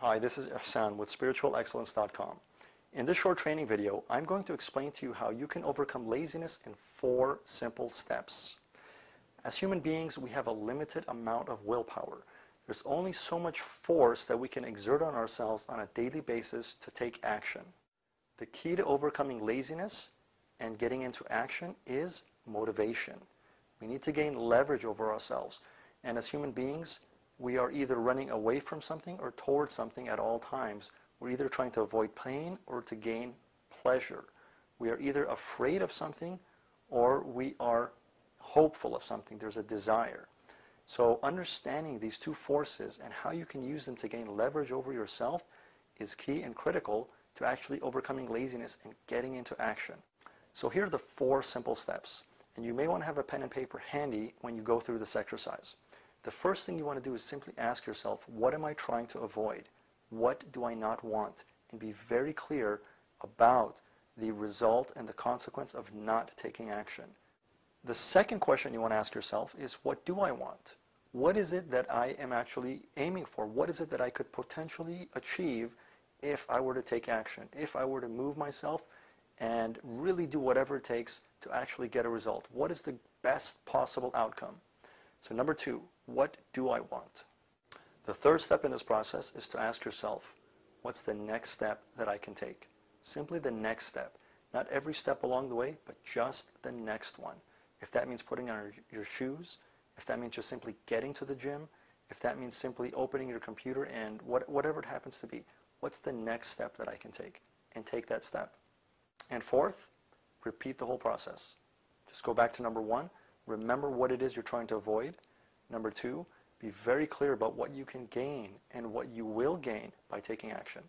Hi, this is Ihsan with spiritualexcellence.com. In this short training video, I'm going to explain to you how you can overcome laziness in 4 simple steps. As human beings, we have a limited amount of willpower. There's only so much force that we can exert on ourselves on a daily basis to take action. The key to overcoming laziness and getting into action is motivation. We need to gain leverage over ourselves. And as human beings, we are either running away from something or towards something at all times. We're either trying to avoid pain or to gain pleasure. We are either afraid of something or we are hopeful of something. There's a desire. So understanding these two forces and how you can use them to gain leverage over yourself is key and critical to actually overcoming laziness and getting into action. So here are the 4 simple steps. And you may want to have a pen and paper handy when you go through this exercise. The first thing you want to do is simply ask yourself, what am I trying to avoid? What do I not want? And be very clear about the result and the consequence of not taking action. The second question you want to ask yourself is, what do I want? What is it that I am actually aiming for? What is it that I could potentially achieve if I were to take action? If I were to move myself and really do whatever it takes to actually get a result? What is the best possible outcome? So number 2, what do I want? The third step in this process is to ask yourself, what's the next step that I can take? Simply the next step. Not every step along the way, but just the next one. If that means putting on your shoes, if that means just simply getting to the gym, if that means simply opening your computer and whatever it happens to be, what's the next step that I can take? And take that step. And fourth, repeat the whole process. Just go back to number 1. Remember what it is you're trying to avoid. Number 2, be very clear about what you can gain and what you will gain by taking action.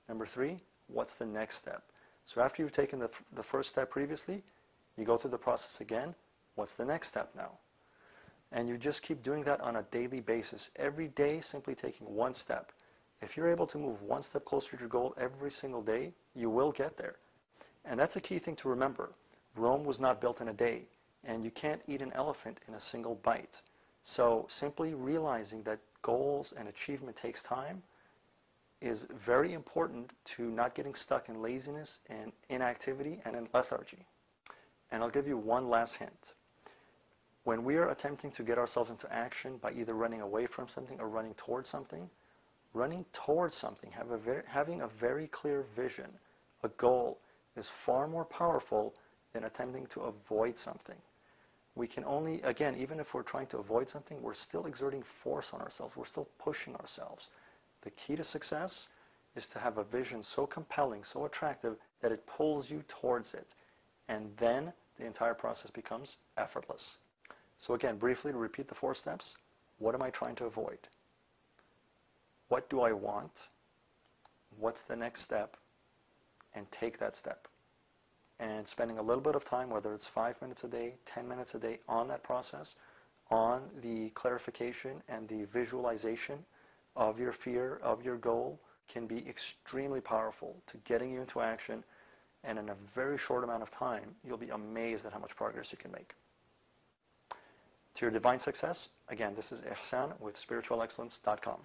Number 3, what's the next step? So after you've taken the first step previously, you go through the process again. What's the next step now? And you just keep doing that on a daily basis. Every day, simply taking one step. If you're able to move one step closer to your goal every single day, you will get there. And that's a key thing to remember. Rome was not built in a day. And you can't eat an elephant in a single bite. So simply realizing that goals and achievement takes time is very important to not getting stuck in laziness and inactivity and in lethargy. And I'll give you one last hint. When we are attempting to get ourselves into action by either running away from something or running towards something, having a very clear vision, a goal, is far more powerful than attempting to avoid something. We can only, again, even if we're trying to avoid something, we're still exerting force on ourselves. We're still pushing ourselves. The key to success is to have a vision so compelling, so attractive, that it pulls you towards it. And then the entire process becomes effortless. So again, briefly to repeat the 4 steps. What am I trying to avoid? What do I want? What's the next step? And take that step. And spending a little bit of time, whether it's 5 minutes a day, 10 minutes a day, on that process, on the clarification and the visualization of your fear, of your goal, can be extremely powerful to getting you into action. And in a very short amount of time, you'll be amazed at how much progress you can make. To your divine success, again, this is Ihsan with spiritualexcellence.com.